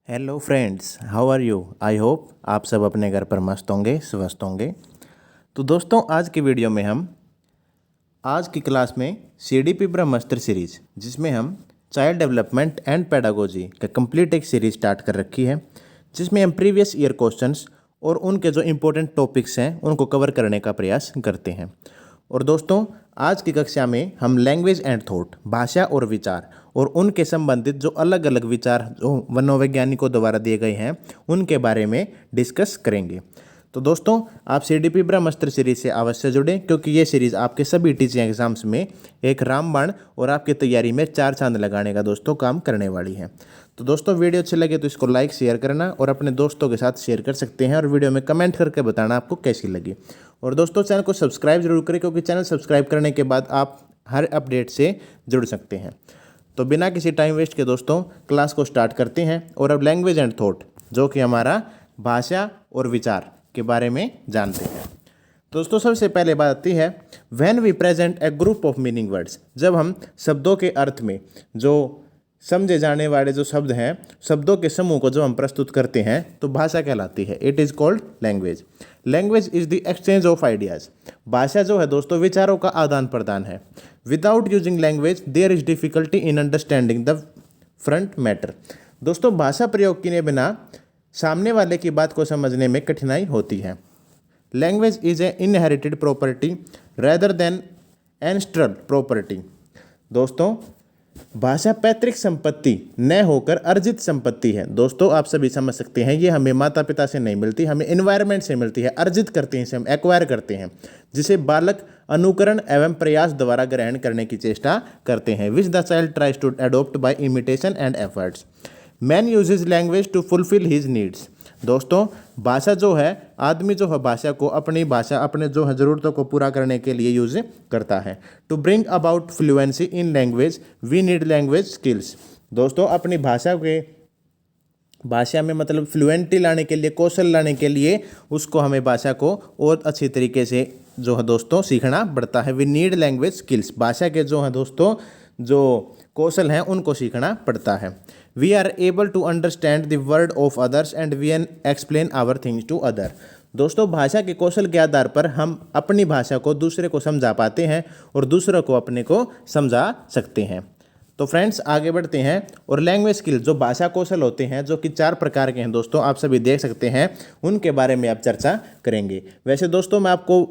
Hello friends, how are you? I hope आप सब अपने घर पर मस्त होंगे, स्वस्थ होंगे। तो दोस्तों, आज की वीडियो में हम आज की क्लास में CDP ब्रह्मास्त्र सीरीज, जिसमें हम चाइल्ड डेवलपमेंट एंड पेडागोजी का कंप्लीट एक सीरीज स्टार्ट कर रखी है, जिसमें हम प्रीवियस ईयर क्वेश्चंस और उनके जो इम्पोर्टेंट टॉपिक्स हैं उनको कवर करने का प्रयास करते हैं। और दोस्तों, आज की कक्षा में हम लैंग्वेज एंड थॉट, भाषा और विचार और उनके संबंधित जो अलग अलग विचार जो मनोवैज्ञानिकों द्वारा दिए गए हैं उनके बारे में डिस्कस करेंगे। तो दोस्तों, आप CDP ब्रह्मास्त्र सीरीज से अवश्य जुड़ें, क्योंकि ये सीरीज़ आपके सभी टीचिंग एग्जाम्स में एक रामबाण और आपकी तैयारी में 4 चांद लगाने का दोस्तों काम करने वाली है। तो दोस्तों, वीडियो अच्छी लगे तो इसको लाइक शेयर करना और अपने दोस्तों के साथ शेयर कर सकते हैं, और वीडियो में कमेंट करके बताना आपको कैसी लगी। और दोस्तों, चैनल को सब्सक्राइब जरूर करें, क्योंकि चैनल सब्सक्राइब करने के बाद आप हर अपडेट से जुड़ सकते हैं। तो बिना किसी टाइम वेस्ट के दोस्तों, क्लास को स्टार्ट करते हैं। और अब लैंग्वेज एंड थॉट, जो कि हमारा भाषा और विचार के बारे में जानते हैं। दोस्तों, सबसे पहले बात आती है when we present a group of meaning words. जब हम शब्दों के अर्थ में जो समझे जाने वाले जो शब्द हैं, शब्दों के समूह को जो हम प्रस्तुत करते हैं, तो भाषा कहलाती है। It is called language. Language is the exchange of ideas. भाषा जो है दोस्तों, विचारों का आदान प्रदान है। Without using language there is difficulty in understanding the front matter. दोस्तों, भाषा प्रयोग किए बिना सामने वाले की बात को समझने में कठिनाई होती है। Language is a inherited property rather than ancestral property. दोस्तों, भाषा पैतृक संपत्ति न होकर अर्जित संपत्ति है। दोस्तों, आप सभी समझ सकते हैं, ये हमें माता पिता से नहीं मिलती, हमें एनवायरनमेंट से मिलती है। अर्जित करते हैं, इसे हम एक्वायर करते हैं, जिसे बालक अनुकरण एवं प्रयास द्वारा ग्रहण करने की चेष्टा करते हैं। Which the child tries to adopt by imitation and efforts. Man uses language to fulfil his needs. दोस्तों, भाषा जो है, आदमी जो है भाषा को अपनी भाषा अपने जो है ज़रूरतों को पूरा करने के लिए यूज करता है। To bring about fluency in language we need language skills. दोस्तों, अपनी भाषा में मतलब फ्लुएंटी लाने के लिए, कौशल लाने के लिए उसको हमें भाषा को और अच्छी तरीके से जो है दोस्तों सीखना पड़ता है। We need language skills. भाषा के जो है दोस्तों जो कौशल हैं उनको सीखना पड़ता है। We are able to understand the word of others and we can explain our things to other. दोस्तों, भाषा के कौशल के आधार पर हम अपनी भाषा को दूसरे को समझा पाते हैं और दूसरों को अपने को समझा सकते हैं। तो फ्रेंड्स, आगे बढ़ते हैं। और लैंग्वेज स्किल, जो भाषा कौशल होते हैं, जो कि 4 प्रकार के हैं दोस्तों, आप सभी देख सकते हैं, उनके बारे में आप चर्चा करेंगे। वैसे दोस्तों, मैं आपको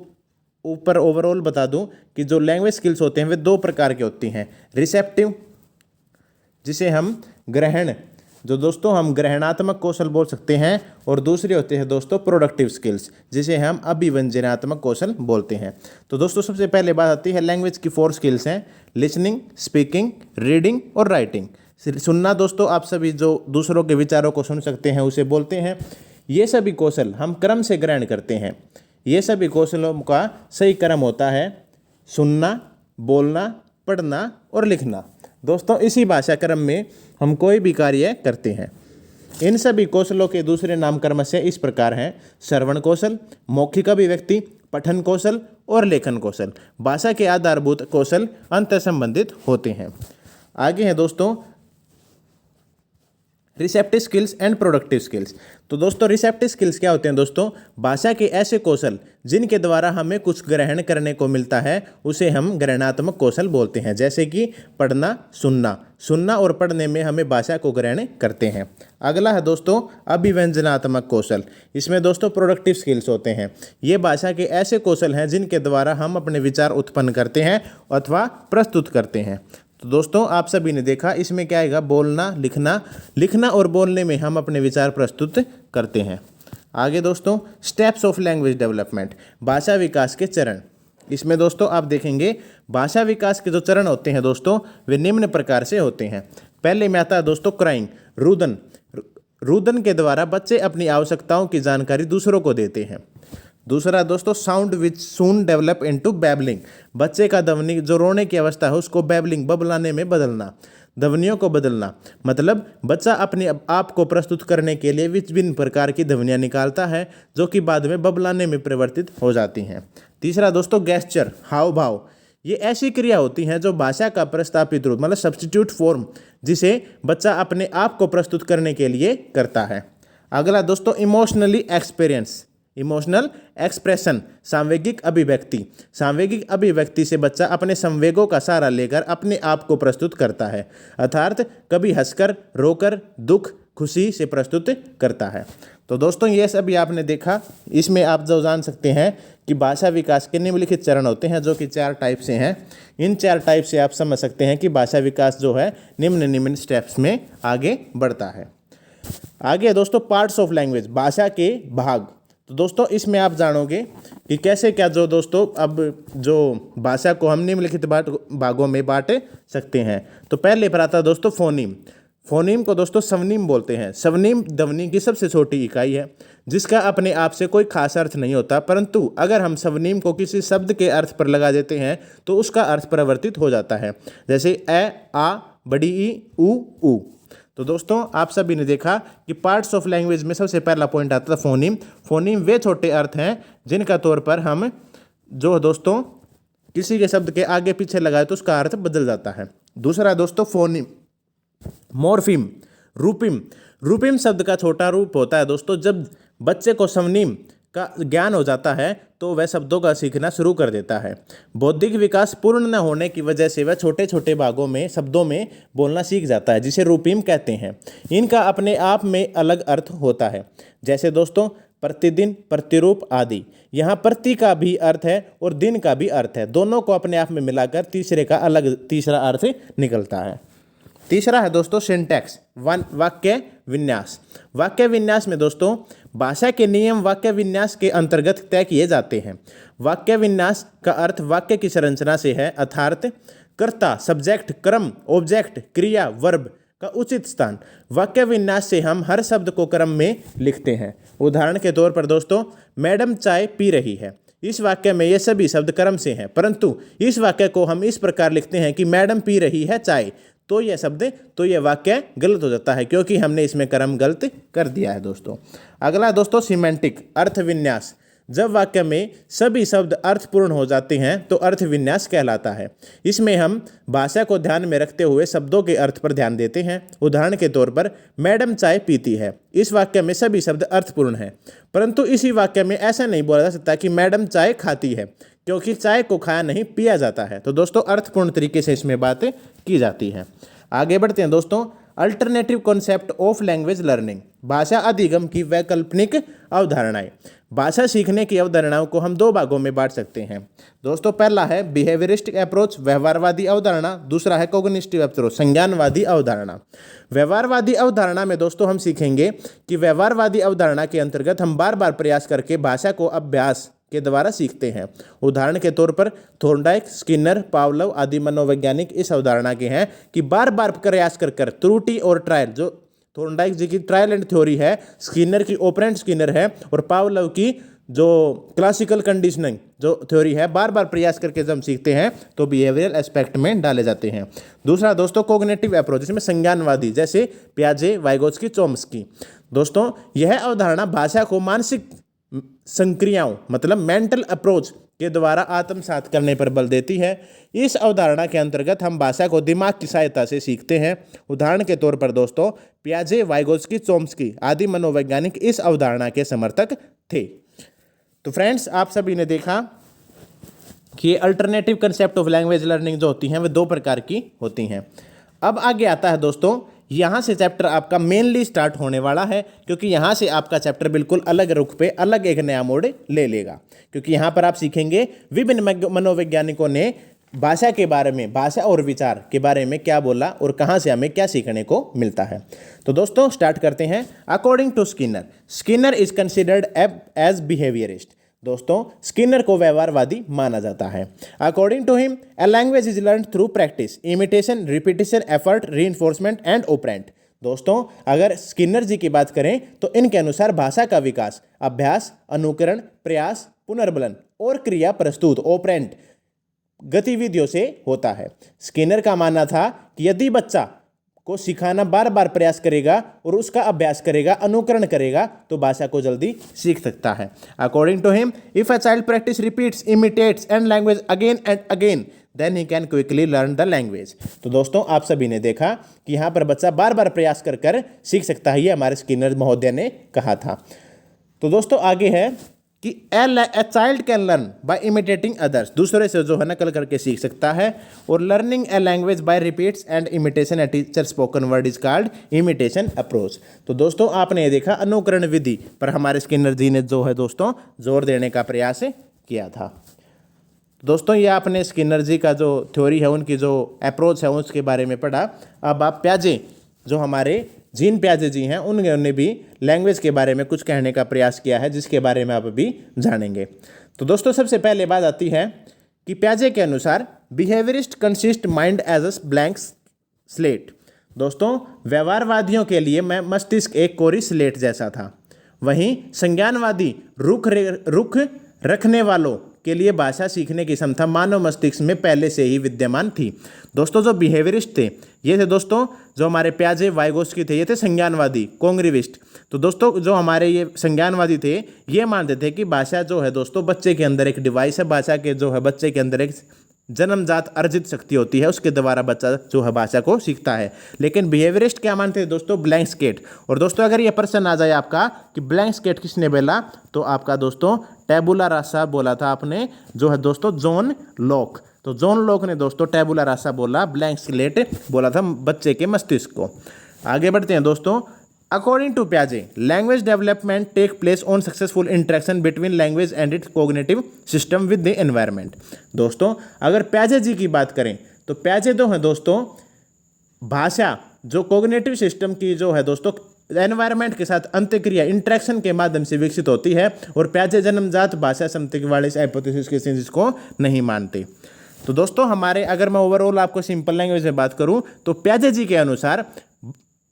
ऊपर ओवरऑल बता दूं कि जो लैंग्वेज स्किल्स होते हैं वे 2 प्रकार के होती हैं। रिसेप्टिव, जिसे हम ग्रहण, जो दोस्तों हम ग्रहणात्मक कौशल बोल सकते हैं, और दूसरे होते हैं दोस्तों प्रोडक्टिव स्किल्स, जिसे हम अभिव्यंजनात्मक कौशल बोलते हैं। तो दोस्तों, सबसे पहले बात आती है लैंग्वेज की 4 स्किल्स हैं। लिसनिंग, स्पीकिंग, रीडिंग और राइटिंग। सुनना, दोस्तों आप सभी जो दूसरों के विचारों को सुन सकते हैं उसे बोलते हैं। ये सभी कौशल हम क्रम से ग्रहण करते हैं। ये सभी कौशलों का सही क्रम होता है सुनना, बोलना, पढ़ना और लिखना। दोस्तों, इसी भाषा क्रम में हम कोई भी कार्य करते हैं। इन सभी कौशलों के दूसरे नामकरण से इस प्रकार हैं: श्रवण कौशल, मौखिक अभिव्यक्ति, पठन कौशल और लेखन कौशल। भाषा के आधारभूत कौशल अंतर संबंधित होते हैं। आगे है दोस्तों receptive skills and productive skills. तो दोस्तों, रिसेप्टिव स्किल्स क्या होते हैं दोस्तों? भाषा के ऐसे कौशल जिनके द्वारा हमें कुछ ग्रहण करने को मिलता है, उसे हम ग्रहणात्मक कौशल बोलते हैं। जैसे कि पढ़ना, सुनना और पढ़ने में हमें भाषा को ग्रहण करते हैं। अगला है दोस्तों अभिव्यंजनात्मक कौशल। इसमें दोस्तों प्रोडक्टिव स्किल्स होते हैं। ये भाषा के ऐसे कौशल हैं जिनके द्वारा हम अपने विचार उत्पन्न करते हैं अथवा प्रस्तुत करते हैं। तो दोस्तों, आप सभी ने देखा, इसमें क्या आएगा? बोलना, लिखना और बोलने में हम अपने विचार प्रस्तुत करते हैं। आगे दोस्तों स्टेप्स ऑफ लैंग्वेज डेवलपमेंट, भाषा विकास के चरण। इसमें दोस्तों आप देखेंगे भाषा विकास के जो चरण होते हैं दोस्तों, वे निम्न प्रकार से होते हैं। पहले में आता है दोस्तों क्राइंग, रुदन। रुदन के द्वारा बच्चे अपनी आवश्यकताओं की जानकारी दूसरों को देते हैं। दूसरा दोस्तों sound which soon develop into babbling. बच्चे का ध्वनि जो रोने की अवस्था है उसको बैबलिंग, बबलाने में बदलना, ध्वनियों को बदलना। मतलब बच्चा अपने आप को प्रस्तुत करने के लिए विभिन्न प्रकार की ध्वनियाँ निकालता है, जो कि बाद में बबलाने में परिवर्तित हो जाती हैं। तीसरा दोस्तों गेस्चर, हाव भाव। ये ऐसी क्रिया होती हैं जो भाषा का प्रस्तापित रूप मतलब सब्स्टिट्यूट फॉर्म, जिसे बच्चा अपने आप को प्रस्तुत करने के लिए करता है। अगला दोस्तों इमोशनली एक्सपीरियंस, इमोशनल एक्सप्रेशन, सांवेगिक अभिव्यक्ति। सांवेगिक अभिव्यक्ति से बच्चा अपने संवेगों का सहारा लेकर अपने आप को प्रस्तुत करता है, अर्थात कभी हंसकर, रोकर, दुख, खुशी से प्रस्तुत करता है। तो दोस्तों ये सभी आपने देखा। इसमें आप जो जान सकते हैं कि भाषा विकास के निम्नलिखित चरण होते हैं, जो कि 4 टाइप से हैं। इन 4 टाइप से आप समझ सकते हैं कि भाषा विकास जो है निम्न स्टेप्स में आगे बढ़ता है। आगे दोस्तों पार्ट्स ऑफ लैंग्वेज, भाषा के भाग। तो दोस्तों इसमें आप जानोगे कि कैसे क्या जो दोस्तों अब जो भाषा को हम निम्नलिखित भागों में बांट सकते हैं। तो पहले पर आता है दोस्तों फोनीम। फोनीम को दोस्तों स्वनिम बोलते हैं। स्वनिम ध्वनि की सबसे छोटी इकाई है, जिसका अपने आप से कोई खास अर्थ नहीं होता, परंतु अगर हम स्वनिम को किसी शब्द के अर्थ पर लगा देते हैं तो उसका अर्थ परिवर्तित हो जाता है, जैसे ए, आ, बड़ी ई, उ। तो दोस्तों आप सभी ने देखा कि पार्ट्स ऑफ लैंग्वेज में सबसे पहला पॉइंट आता था फोनीम। फोनीम वे छोटे अर्थ हैं जिनका तौर पर हम जो दोस्तों किसी के शब्द के आगे पीछे लगाए तो उसका अर्थ बदल जाता है। दूसरा दोस्तों फोनीम। मॉर्फीम, रूपिम। रूपिम शब्द का छोटा रूप होता है दोस्तों। जब बच्चे को स्वनिम का ज्ञान हो जाता है तो वह शब्दों का सीखना शुरू कर देता है। बौद्धिक विकास पूर्ण न होने की वजह से वह छोटे छोटे भागों में शब्दों में बोलना सीख जाता है, जिसे रूपिम कहते हैं। इनका अपने आप में अलग अर्थ होता है, जैसे दोस्तों प्रतिदिन, प्रतिरूप आदि। यहाँ प्रति का भी अर्थ है और दिन का भी अर्थ है, दोनों को अपने आप में मिलाकर तीसरा अर्थ निकलता है। तीसरा है दोस्तों सिंटैक्स, वाक्य विन्यास। वाक्य विन्यास में दोस्तों भाषा के नियम वाक्य विन्यास के अंतर्गत तय किए जाते हैं। वाक्य विन्यास का अर्थ वाक्य की संरचना से है, अर्थात कर्ता, सब्जेक्ट, क्रम, ऑब्जेक्ट, क्रिया, वर्ब का उचित स्थान। वाक्य विन्यास से हम हर शब्द को क्रम में लिखते हैं। उदाहरण के तौर पर दोस्तों मैडम चाय पी रही है। इस वाक्य में ये सभी शब्द क्रम से हैं, परंतु इस वाक्य को हम इस प्रकार लिखते हैं कि मैडम पी रही है चाय, तो यह वाक्य गलत हो जाता है, क्योंकि हमने इसमें क्रम गलत कर दिया है दोस्तों। अगला दोस्तों सिमेंटिक, अर्थ विन्यास। जब वाक्य में सभी शब्द अर्थपूर्ण हो जाते हैं तो अर्थ विन्यास कहलाता है। इसमें हम भाषा को ध्यान में रखते हुए शब्दों के अर्थ पर ध्यान देते हैं। उदाहरण के तौर पर मैडम चाय पीती है। इस वाक्य में सभी शब्द अर्थपूर्ण हैं, परंतु इसी वाक्य में ऐसा नहीं बोला जा सकता कि मैडम चाय खाती है, क्योंकि चाय को खाया नहीं पिया जाता है। तो दोस्तों अर्थपूर्ण तरीके से इसमें बात की जाती है। आगे बढ़ते हैं दोस्तों alternative concept of language learning, भाषा अधिगम की वैकल्पिक अवधारणाएं। भाषा सीखने की अवधारणाओं को हम 2 भागों में बांट सकते हैं दोस्तों। पहला है बिहेवियरिस्टिक अप्रोच, व्यवहारवादी अवधारणा। दूसरा है कॉग्निटिव अप्रोच, संज्ञानवादी अवधारणा। व्यवहारवादी अवधारणा में दोस्तों हम सीखेंगे कि व्यवहारवादी अवधारणा के अंतर्गत हम बार बार प्रयास करके भाषा को अभ्यास के द्वारा सीखते हैं। उदाहरण के तौर पर थॉर्नडाइक, स्किनर, पावलोव आदि मनोवैज्ञानिक इस अवधारणा के हैं कि बार बार प्रयास कर त्रुटि और ट्रायल, जो थॉर्नडाइक जी की ट्रायल एंड थ्योरी है, स्किनर की ऑपरेंट स्किनर है, और पावलोव की जो क्लासिकल कंडीशनिंग जो थ्योरी है, बार बार प्रयास करके जब हम सीखते हैं तो बिहेवियरल एस्पेक्ट में डाले जाते हैं। दूसरा दोस्तों कॉग्निटिव अप्रोच, इसमें संज्ञानवादी, जैसे पियाजे, वाइगोत्स्की, चोम्स्की। दोस्तों यह अवधारणा भाषा को मानसिक संक्रियाओं मतलब मेंटल अप्रोच के द्वारा आत्मसात करने पर बल देती है। इस अवधारणा के अंतर्गत हम भाषा को दिमाग की सहायता से सीखते हैं। उदाहरण के तौर पर दोस्तों पियाजे, वाइगोत्स्की, चोम्स्की आदि मनोवैज्ञानिक इस अवधारणा के समर्थक थे। तो फ्रेंड्स आप सभी ने देखा कि alternative concept of language learning जो होती हैं वे 2 प्रकार की होती हैं। अब आगे आता है दोस्तों, यहाँ से चैप्टर आपका मेनली स्टार्ट होने वाला है, क्योंकि यहाँ से आपका चैप्टर बिल्कुल अलग रुख पे अलग एक नया मोड़ ले लेगा, क्योंकि यहाँ पर आप सीखेंगे विभिन्न मनोवैज्ञानिकों ने भाषा के बारे में, भाषा और विचार के बारे में क्या बोला और कहाँ से हमें क्या सीखने को मिलता है। तो दोस्तों स्टार्ट करते हैं। According to Skinner, Skinner is considered as behaviourist. दोस्तों स्किनर को व्यवहारवादी माना जाता है। According to him a language is learn through practice, imitation, repetition, effort, reinforcement and operant. दोस्तों अगर स्किनर जी की बात करें तो इनके अनुसार भाषा का विकास अभ्यास, अनुकरण, प्रयास, पुनर्बलन और क्रिया प्रस्तुत ऑपरेंट गतिविधियों से होता है। स्किनर का मानना था कि यदि बच्चा को सिखाना बार बार प्रयास करेगा और उसका अभ्यास करेगा, अनुकरण करेगा, तो भाषा को जल्दी सीख सकता है। According to him if a child practice, repeats, imitates and language again and again, then he can quickly learn the language. तो दोस्तों आप सभी ने देखा कि यहाँ पर बच्चा बार बार प्रयास कर कर सीख सकता है, ये हमारे स्किनर महोदय ने कहा था। तो दोस्तों आगे है कि a child can learn by imitating others, दूसरे से जो है नकल करके सीख सकता है। और learning a language by repeats and imitation a teacher spoken word is called imitation approach. तो दोस्तों आपने ये देखा अनुकरण विधि पर हमारे स्किनर जी ने जो है दोस्तों जोर देने का प्रयास किया था। दोस्तों ये आपने स्किनर जी का जो थ्योरी है, उनकी जो अप्रोच है उसके बारे में पढ़ा। अब आप प्याजे जो हमारे जीन प्याजे जी हैं उन्होंने भी लैंग्वेज के बारे में कुछ कहने का प्रयास किया है, जिसके बारे में आप अभी जानेंगे। तो दोस्तों सबसे पहले बात आती है कि प्याजे के अनुसार behaviourist consist mind as a blank slate. दोस्तों व्यवहारवादियों के लिए मैं मस्तिष्क एक कोरी स्लेट जैसा था, वहीं संज्ञानवादी रुख रखने वालों के लिए भाषा सीखने की क्षमता मानव मस्तिष्क में पहले से ही विद्यमान थी। दोस्तों जो बिहेवियरिस्ट थे ये थे दोस्तों जो हमारे प्याजे वाइगोत्स्की थे, ये थे संज्ञानवादी कॉन्ग्रिविस्ट। तो दोस्तों जो हमारे ये संज्ञानवादी थे ये मानते थे कि भाषा जो है दोस्तों बच्चे के अंदर एक डिवाइस है, भाषा के जो है बच्चे के अंदर एक जन्मजात अर्जित शक्ति होती है, उसके द्वारा बच्चा जो है भाषा को सीखता है। लेकिन बिहेवियरिस्ट क्या मानते हैं दोस्तों, ब्लैंक स्केट। और दोस्तों अगर ये प्रश्न आ जाए आपका कि ब्लैंक स्केट किसने बोला, तो आपका दोस्तों टैबुला रासा बोला था आपने, जो है दोस्तों जॉन लॉक। तो जॉन लॉक ने दोस्तों टैबुला रासा बोला, ब्लैंक स्लेट बोला था बच्चे के मस्तिष्क को। आगे बढ़ते हैं दोस्तों। अकॉर्डिंग टू प्याजे language development take place on successful interaction between language and its cognitive system with the environment. दोस्तों अगर प्याजे जी की बात करें तो प्याजे तो है दोस्तों भाषा जो कोग्निटिव सिस्टम की जो है दोस्तों एनवायरनमेंट के साथ अंतक्रिया इंटरेक्शन के माध्यम से विकसित होती है, और प्याजे जन्मजात भाषा क्षमता वाले इस हाइपोथेसिस के जिसको नहीं मानते। तो दोस्तों हमारे अगर मैं ओवरऑल आपको सिंपल लैंग्वेज में बात करूं तो प्याजे जी के अनुसार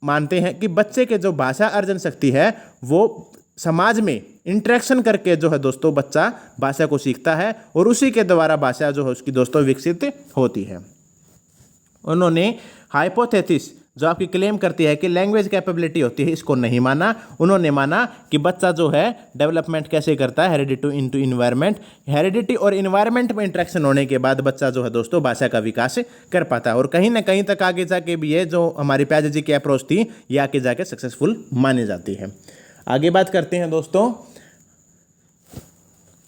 मानते हैं कि बच्चे के जो भाषा अर्जन शक्ति है वो समाज में इंटरेक्शन करके जो है दोस्तों बच्चा भाषा को सीखता है, और उसी के द्वारा भाषा जो है उसकी दोस्तों विकसित होती है। उन्होंने हाइपोथेसिस जो आपकी क्लेम करती है कि लैंग्वेज कैपेबिलिटी होती है, इसको नहीं माना। उन्होंने माना कि बच्चा जो है डेवलपमेंट कैसे करता है, हेरिडिटी इनटू इन्वायरमेंट, हेरिडिटी और इन्वायरमेंट में इंटरेक्शन होने के बाद बच्चा जो है दोस्तों भाषा का विकास कर पाता है। और कहीं ना कहीं तक आगे जाके भी ये जो हमारी प्याजे जी की अप्रोच थी ये आगे जाके सक्सेसफुल मानी जाती है। आगे बात करते हैं दोस्तों।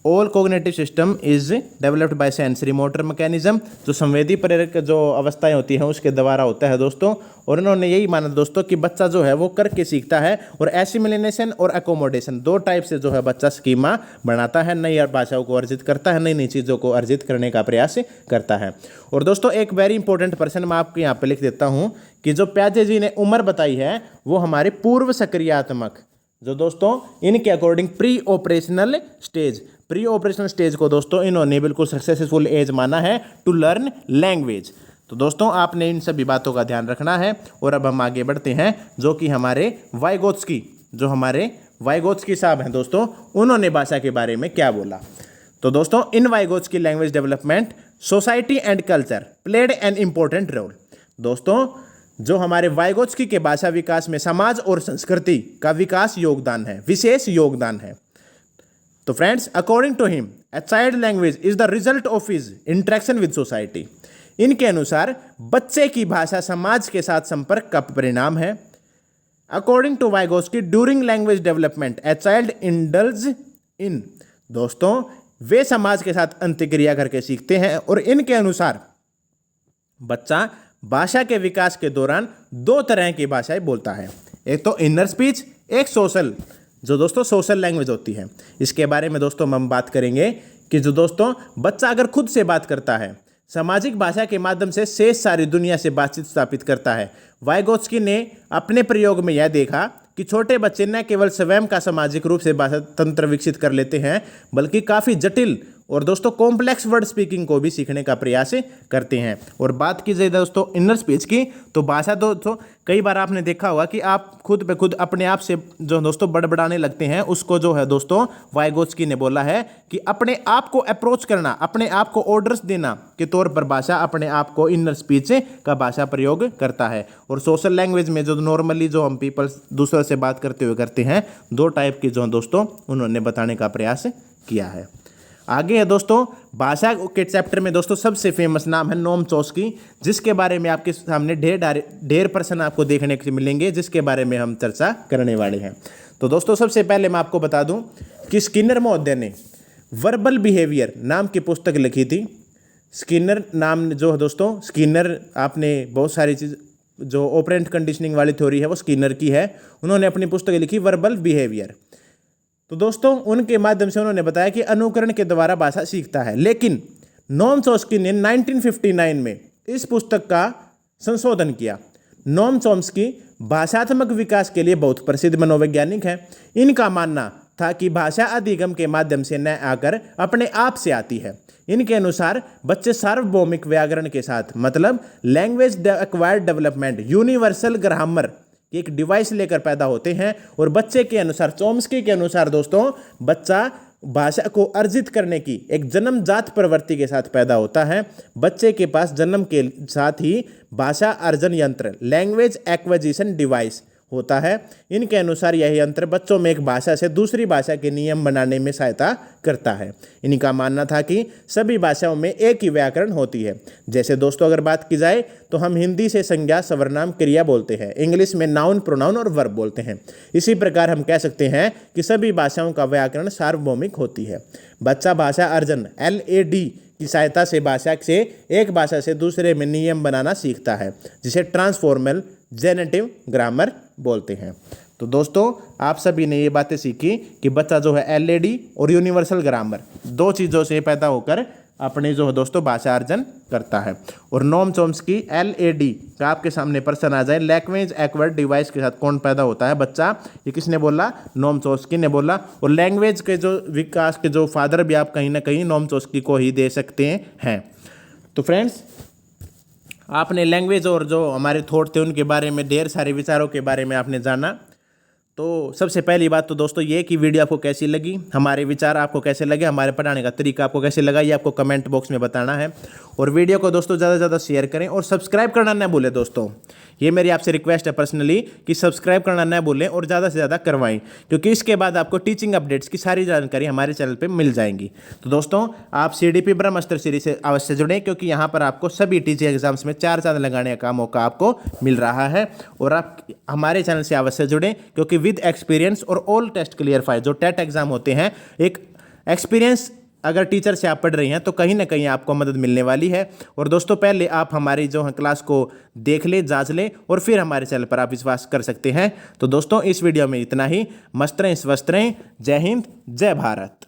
All cognitive system is developed by sensory motor mechanism, जो संवेदी प्रेरक जो अवस्थाएं होती हैं उसके द्वारा होता है दोस्तों। और इन्होंने यही माना दोस्तों कि बच्चा जो है वो करके सीखता है, और एसिमिलेशन और अकोमोडेशन दो टाइप से जो है बच्चा स्कीमा बनाता है, नई भाषाओं को अर्जित करता है, नई नई चीज़ों को अर्जित करने का प्रयास करता है। और दोस्तों एक वेरी इंपॉर्टेंट प्रश्न मैं आपको यहाँ पे लिख देता हूँ कि जो प्याजे जी ने उम्र बताई है वो हमारी पूर्व सक्रियात्मक जो दोस्तों इनके अकॉर्डिंग प्री ऑपरेशनल स्टेज को दोस्तों इन्होंने बिल्कुल सक्सेसफुल एज माना है टू लर्न लैंग्वेज। तो दोस्तों आपने इन सभी बातों का ध्यान रखना है। और अब हम आगे बढ़ते हैं जो कि हमारे वाइगोत्स्की साहब हैं दोस्तों, उन्होंने भाषा के बारे में क्या बोला। तो दोस्तों in Vygotsky language development society and culture played an important role. दोस्तों जो हमारे वाइगोत्स्की के भाषा विकास में समाज और संस्कृति का विशेष योगदान है। तो friends according to him a child language is the result of his interaction with society. इनके अनुसार बच्चे की भाषा समाज के साथ संपर्क का परिणाम है। According to Vygotsky during language development a child indulge in. दोस्तों वे समाज के साथ अंतक्रिया करके सीखते हैं, और इनके अनुसार बच्चा भाषा के विकास के दौरान दो तरह की भाषाएं बोलता है, एक तो इनर स्पीच, एक सोशल जो दोस्तों सोशल लैंग्वेज होती है। इसके बारे में दोस्तों हम बात करेंगे कि जो दोस्तों बच्चा अगर खुद से बात करता है, सामाजिक भाषा के माध्यम से शेष सारी दुनिया से बातचीत स्थापित करता है। वाइगोत्स्की ने अपने प्रयोग में यह देखा कि छोटे बच्चे न केवल स्वयं का सामाजिक रूप से भाषा तंत्र विकसित कर लेते हैं, बल्कि काफ़ी जटिल और दोस्तों कॉम्प्लेक्स वर्ड स्पीकिंग को भी सीखने का प्रयास करते हैं। और बात की जाए दोस्तों इनर स्पीच की, तो भाषा दोस्तों कई बार आपने देखा होगा कि आप खुद पे खुद अपने आप से जो दोस्तों बड़बड़ाने लगते हैं, उसको जो है दोस्तों वाइगोत्स्की ने बोला है कि अपने आप को अप्रोच करना, अपने आप को ऑर्डर्स देना के तौर पर भाषा अपने आप को इनर स्पीच का भाषा प्रयोग करता है। और सोशल लैंग्वेज में जो नॉर्मली जो हम पीपल्स दूसरों से बात करते हुए करते हैं, दो टाइप की जो दोस्तों उन्होंने बताने का प्रयास किया है। आगे है दोस्तों भाषा के चैप्टर में दोस्तों सबसे फेमस नाम है नोम चॉम्स्की, जिसके बारे में आपके सामने ढेर प्रश्न आपको देखने को मिलेंगे, जिसके बारे में हम चर्चा करने वाले हैं। तो दोस्तों सबसे पहले मैं आपको बता दूं कि स्किनर महोदय ने वर्बल बिहेवियर नाम की पुस्तक लिखी थी। स्किनर नाम जो है दोस्तों, स्किनर आपने बहुत सारी चीज़ जो ऑपरेंट कंडीशनिंग वाली थ्योरी है वो स्किनर की है। उन्होंने अपनी पुस्तक लिखी वर्बल बिहेवियर। तो दोस्तों उनके माध्यम से उन्होंने बताया कि अनुकरण के द्वारा भाषा सीखता है। लेकिन नोम चॉम्स्की ने 1959 में इस पुस्तक का संशोधन किया। नोम चॉम्स्की भाषात्मक विकास के लिए बहुत प्रसिद्ध मनोवैज्ञानिक हैं। इनका मानना था कि भाषा अधिगम के माध्यम से न आकर अपने आप से आती है। इनके अनुसार बच्चे सार्वभौमिक व्याकरण के साथ मतलब language acquired development universal grammar की एक डिवाइस लेकर पैदा होते हैं। और बच्चे के अनुसार, चॉम्स्की के अनुसार दोस्तों, बच्चा भाषा को अर्जित करने की एक जन्मजात प्रवृत्ति के साथ पैदा होता है। बच्चे के पास जन्म के साथ ही भाषा अर्जन यंत्र लैंग्वेज एक्विजिशन डिवाइस होता है। इनके अनुसार यह यंत्र बच्चों में एक भाषा से दूसरी भाषा के नियम बनाने में सहायता करता है। इनका मानना था कि सभी भाषाओं में एक ही व्याकरण होती है। जैसे दोस्तों अगर बात की जाए तो हम हिंदी से संज्ञा सर्वनाम क्रिया बोलते हैं, इंग्लिश में नाउन प्रोनाउन और वर्ब बोलते हैं। इसी प्रकार हम कह सकते हैं कि सभी भाषाओं का व्याकरण सार्वभौमिक होती है। बच्चा भाषा अर्जन LAD की सहायता से एक भाषा से दूसरे में नियम बनाना सीखता है, जिसे ट्रांसफॉर्मल जेनेटिव ग्रामर बोलते हैं। तो दोस्तों आप सभी ने ये बातें सीखी कि बच्चा जो है LAD और यूनिवर्सल ग्रामर दो चीज़ों से पैदा होकर अपने जो है दोस्तों भाषा अर्जन करता है। और नोम चॉम्स्की LAD का आपके सामने प्रश्न आ जाए, लैंग्वेज एक्वायर्ड डिवाइस के साथ कौन पैदा होता है बच्चा, ये किसने बोला? नोम चॉम्स्की ने बोला। और लैंग्वेज के जो विकास के जो फादर भी आप कहीं ना कहीं नोम चॉम्स्की को ही दे सकते हैं। तो फ्रेंड्स आपने लैंग्वेज और जो हमारे थॉट थे उनके बारे में, ढेर सारे विचारों के बारे में आपने जाना। तो सबसे पहली बात तो दोस्तों ये कि वीडियो आपको कैसी लगी, हमारे विचार आपको कैसे लगे, हमारे पढ़ाने का तरीका आपको कैसे लगा, ये आपको कमेंट बॉक्स में बताना है। और वीडियो को दोस्तों ज़्यादा से ज़्यादा शेयर करें और सब्सक्राइब करना ना भूलें। दोस्तों ये मेरी आपसे रिक्वेस्ट है पर्सनली कि सब्सक्राइब करना ना भूलें और ज़्यादा से ज़्यादा करवाएं, क्योंकि इसके बाद आपको टीचिंग अपडेट्स की सारी जानकारी हमारे चैनल पर मिल जाएंगी। तो दोस्तों आप CDP ब्रह्मास्त्र सीरीज से अवश्य जुड़ें, क्योंकि यहाँ पर आपको सभी टीचिंग एग्जाम्स में 4 चांद लगाने का मौका आपको मिल रहा है। और आप हमारे चैनल से अवश्य जुड़ें, क्योंकि विद एक्सपीरियंस और ऑल टेस्ट क्लियरफाई जो टेट एग्जाम होते हैं, एक एक्सपीरियंस अगर टीचर से आप पढ़ रही हैं तो कहीं ना कहीं आपको मदद मिलने वाली है। और दोस्तों पहले आप हमारी जो है क्लास को देख लें, जांच लें और फिर हमारे चैनल पर आप विश्वास कर सकते हैं। तो दोस्तों इस वीडियो में इतना ही। मस्त रहें, स्वस्थ रहें। जय हिंद, जय भारत।